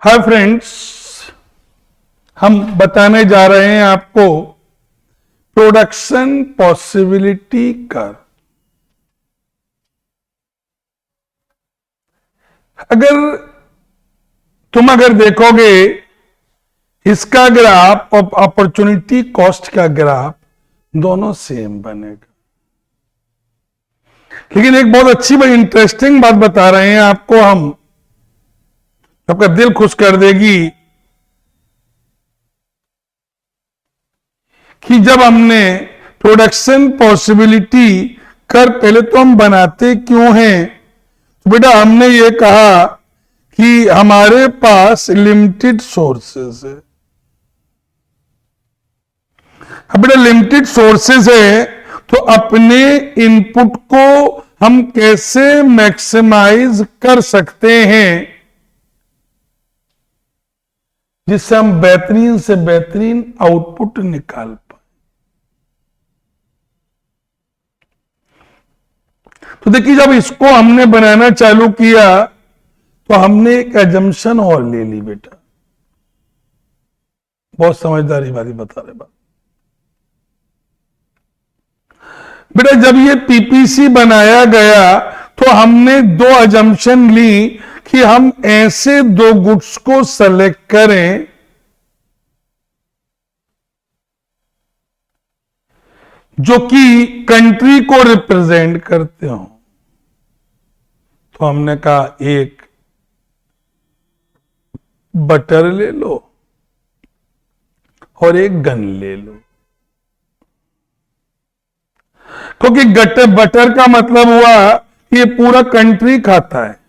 Hi friends, हम बताने जा रहे हैं आपको प्रोडक्शन पॉसिबिलिटी कर्व। अगर देखोगे इसका ग्राफ और अपॉर्चुनिटी कॉस्ट का ग्राफ दोनों सेम बनेगा, लेकिन एक बहुत अच्छी बड़ी इंटरेस्टिंग बात बता रहे हैं आपको हम, आपका दिल खुश कर देगी कि जब हमने प्रोडक्शन पॉसिबिलिटी कर पहले तो हम बनाते क्यों हैं, तो बेटा हमने ये कहा कि हमारे पास लिमिटेड सोर्सेस है। अब बेटा लिमिटेड सोर्सेस है तो अपने इनपुट को हम कैसे मैक्सिमाइज कर सकते हैं जिससे हम बेहतरीन से बेहतरीन आउटपुट निकाल पाए। तो देखिए जब इसको हमने बनाना चालू किया तो हमने एक एजम्पशन और ले ली बेटा, बहुत समझदारी वाली बता रहे बात। बेटा जब ये पीपीसी बनाया गया तो हमने दो अजम्पशन ली कि हम ऐसे दो गुड्स को सेलेक्ट करें जो कि कंट्री को रिप्रेजेंट करते हो। तो हमने कहा एक बटर ले लो और एक गन ले लो, क्योंकि बटर का मतलब हुआ कि ये पूरा कंट्री खाता है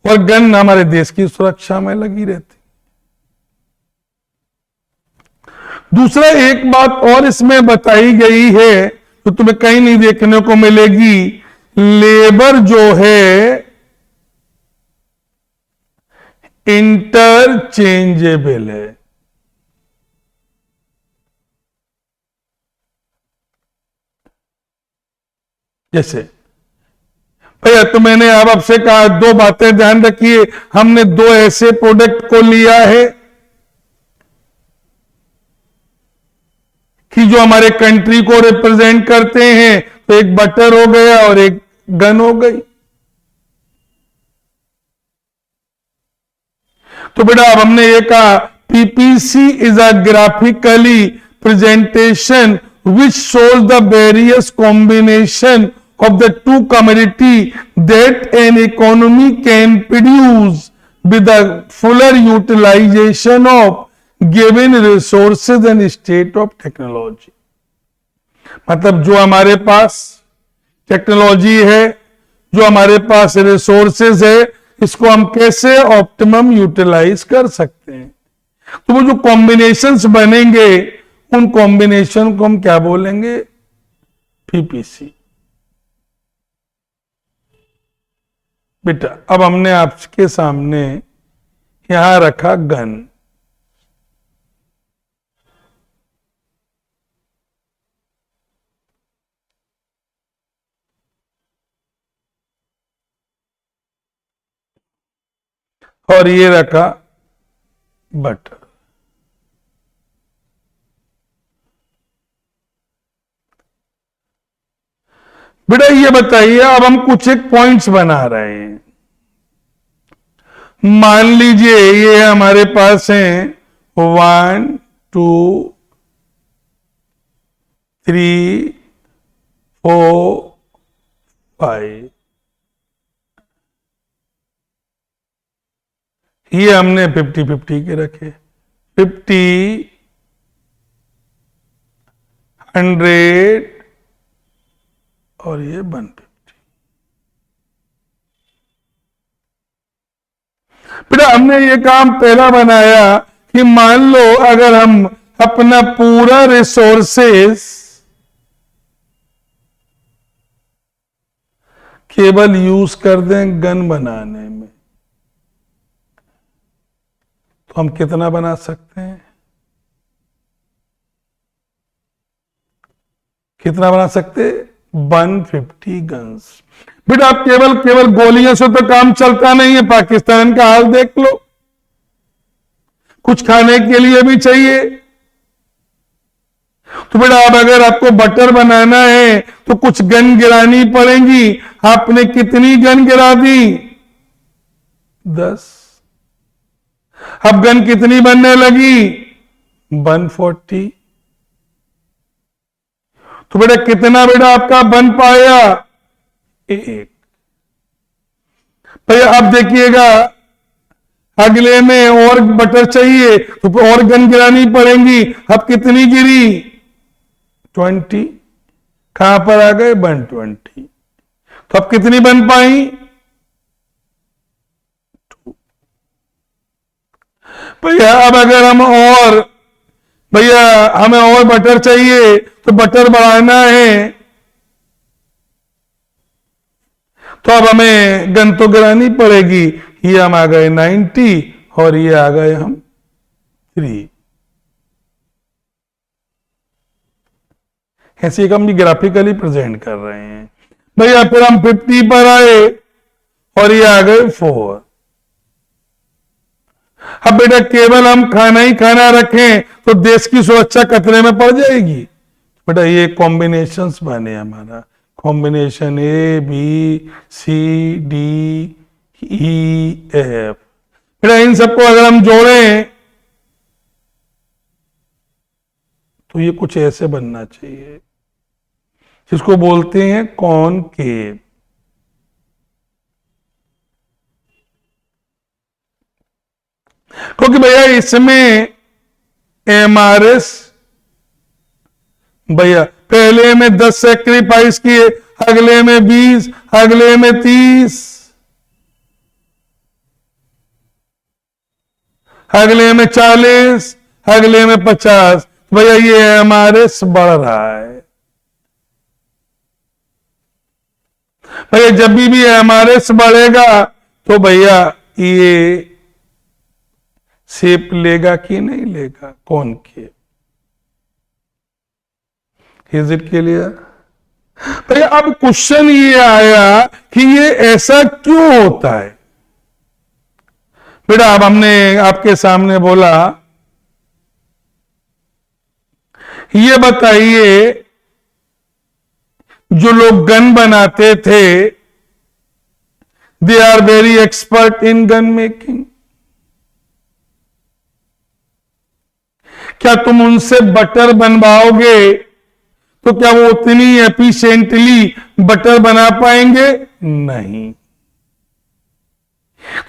और गन हमारे देश की सुरक्षा में लगी रहती। दूसरा एक बात और इसमें बताई गई है तो तुम्हें कहीं नहीं देखने को मिलेगी, लेबर जो है इंटरचेंजेबल है। जैसे भैया तो मैंने अब आपसे कहा दो बातें ध्यान रखिए, हमने दो ऐसे प्रोडक्ट को लिया है कि जो हमारे कंट्री को रिप्रेजेंट करते हैं, तो एक बटर हो गया और एक गन हो गई। तो बेटा अब हमने ये कहा PPC is a graphically presentation which shows the various combination of the two commodity that an economy can produce with the fuller utilization of given resources and state of technology। मतलब जो हमारे पास टेक्नोलॉजी है, जो हमारे पास resources है, इसको हम कैसे ऑप्टिमम यूटिलाइज कर सकते हैं। तो वो जो कॉम्बिनेशंस बनेंगे उन कॉम्बिनेशन को हम क्या बोलेंगे, पीपीसी। बेटा अब हमने आपके सामने यहां रखा गन, और ये रखा बटर। बेटा ये बताइए अब हम कुछ एक पॉइंट्स बना रहे हैं। मान लीजिए ये हमारे पास है 1 2 3 4 5, ये हमने 50-50 के रखे, 50 100 और ये 150। बेटा हमने ये काम पहला बनाया कि मान लो अगर हम अपना पूरा रिसोर्सेस केवल यूज कर दें गन बनाने में, तो हम कितना बना सकते हैं, कितना बना सकते, 150 गन्स। बेटा आप केवल गोलियों से तो काम चलता नहीं है, पाकिस्तान का हाल देख लो। कुछ खाने के लिए भी चाहिए। तो बेटा अब अगर आपको बटर बनाना है तो कुछ गन गिरानी पड़ेगी। आपने कितनी गन गिरा दी? 10। अब गन कितनी बनने लगी? 140। तो बेटा कितना बेटा आपका बन पाया? 1। भैया अब देखिएगा अगले में और बटर चाहिए तो और गन गिरानी पड़ेंगी। अब कितनी गिरी? 20। कहां पर आ गए? 120। तो अब कितनी बन पाई? 2। भैया अब अगर हम और भैया हमें और बटर चाहिए तो बटर बढ़ाना है तो अब हमें गन तो गिरानी पड़ेगी। ये हम आ गए 90 और ये आ गए हम 3। ऐसे हम भी ग्राफिकली प्रेजेंट कर रहे हैं। भैया फिर हम 50 पर आए और ये आ गए 4। अब बेटा केवल हम खाना ही खाना रखें तो देश की सुरक्षा खतरे में पड़ जाएगी। बेटा ये कॉम्बिनेशंस बने हमारा, combination A B C D E F. बेटा इन सबको अगर हम जोड़ें तो ये कुछ ऐसे बनना चाहिए जिसको बोलते हैं कॉनकेव। क्योंकि भैया इसमें एमआरएस भैया पहले में 10 सेक्रीफाइस किए, अगले में 20, अगले में 30, अगले में 40, अगले में 50। भैया ये एमआरएस बढ़ रहा है। भैया जब भी एमआरएस बढ़ेगा तो भैया ये शेप लेगा कि नहीं लेगा? कौन के? Is it clear? भैया अब क्वेश्चन ये आया कि ये ऐसा क्यों होता है। बेटा अब हमने आपके सामने बोला, ये बताइए जो लोग गन बनाते थे they are very expert in gun making. क्या तुम उनसे बटर बनवाओगे तो क्या वो उतनी एफिशिएंटली बटर बना पाएंगे? नहीं।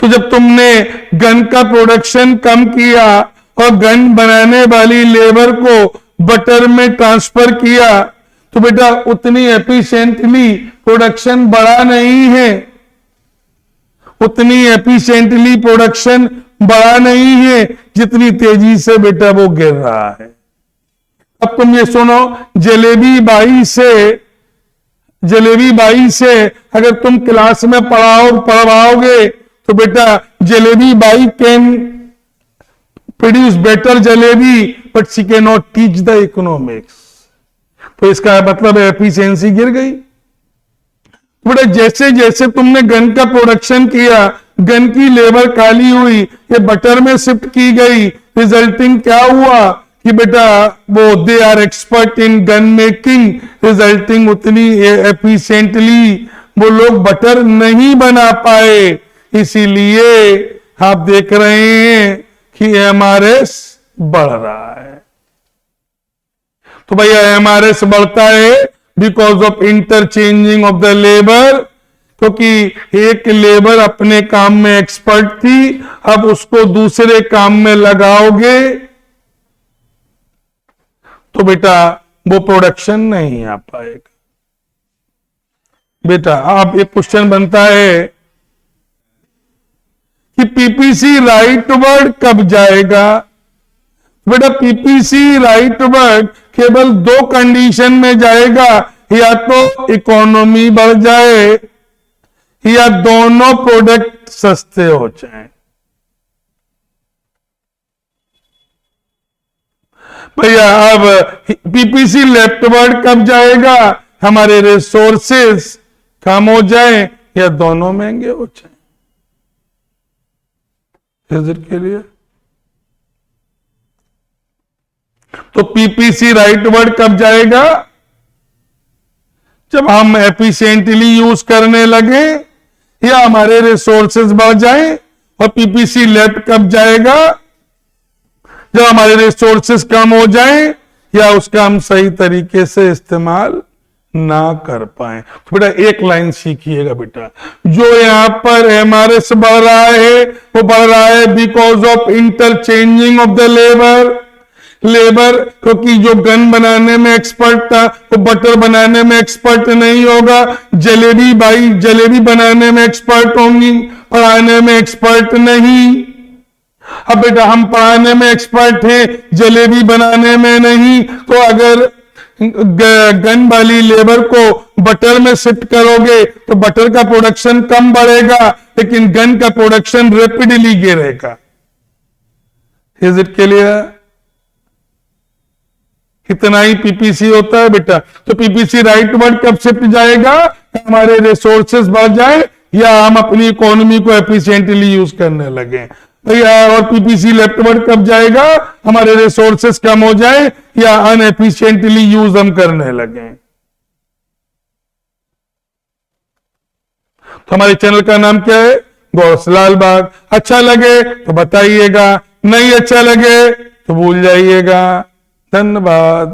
तो जब तुमने गन का प्रोडक्शन कम किया और गन बनाने वाली लेबर को बटर में ट्रांसफर किया तो बेटा उतनी एफिशिएंटली प्रोडक्शन बढ़ा नहीं है, उतनी एफिशिएंटली प्रोडक्शन बढ़ा नहीं है जितनी तेजी से बेटा वो गिर रहा है। अब तुम ये सुनो, जलेबी बाई से अगर तुम क्लास में पढ़वाओगे तो बेटा jalebi by can produce better jalebi but she can not teach the economics. तो इसका मतलब एफिशिएंसी गिर गई। बेटा जैसे जैसे तुमने गन का प्रोडक्शन किया, गन की लेबर खाली हुई, ये बटर में शिफ्ट की गई, रिजल्टिंग क्या हुआ कि बेटा वो they are expert in gun making, resulting उतनी एफिशिएंटली वो लोग बटर नहीं बना पाए। इसीलिए आप देख रहे हैं कि एमआरएस बढ़ रहा है। तो भैया एमआरएस बढ़ता है because of interchanging of the labour, क्योंकि एक लेबर अपने काम में एक्सपर्ट थी, अब उसको दूसरे काम में लगाओगे तो बेटा वो प्रोडक्शन नहीं आ पाएगा। बेटा अब एक क्वेश्चन बनता है कि पीपीसी राइटवर्ड कब जाएगा? बेटा पीपीसी राइटवर्ड केवल 2 कंडीशन में जाएगा, या तो इकोनॉमी बढ़ जाए या दोनों प्रोडक्ट सस्ते हो जाएं। भैया अब पीपीसी लेफ्टवर्ड कब जाएगा? हमारे रिसोर्सेस कम हो जाए या दोनों महंगे हो जाए। Is it clear? तो पीपीसी राइट वर्ड कब जाएगा? जब हम एफिशिएंटली यूज करने लगे या हमारे रिसोर्सेज बढ़ जाए। और पीपीसी लेफ्ट कब जाएगा? जब हमारे रिसोर्सेज कम हो जाए या उसका हम सही तरीके से इस्तेमाल ना कर पाए। तो बेटा एक लाइन सीखिएगा बेटा, जो यहां पर एमआरएस बढ़ रहा है वो बढ़ रहा है because of interchanging of the labour, क्योंकि जो गन बनाने में एक्सपर्ट था वो बटर बनाने में एक्सपर्ट नहीं होगा। जलेबी बनाने में एक्सपर्ट होंगी, पढ़ाने में एक्सपर्ट नहीं। अब बेटा हम पढ़ाने में एक्सपर्ट हैं, जलेबी बनाने में नहीं, तो अगर गन वाली लेबर को बटर में शिफ्ट करोगे तो बटर का प्रोडक्शन कम बढ़ेगा, लेकिन गन का प्रोडक्शन रैपिडली गिरेगा। Is it clear? इतना ही पीपीसी होता है बेटा। तो पीपीसी राइट वर्ड कब शिफ्ट जाएगा? हमारे रिसोर्सेज बढ़ जाए या हम अपनी इकोनॉमी को एफिशिएंटली यूज करने लगे भैया। और पीपीसी लेफ्ट वर्ड कब जाएगा? हमारे रिसोर्सेज कम हो जाए या अनएफिशिएंटली यूज हम करने लगे। तो हमारे चैनल का नाम क्या है? गौसलाल बाग। अच्छा लगे तो बताइएगा, नहीं अच्छा लगे तो भूल जाइएगा। धन्यवाद।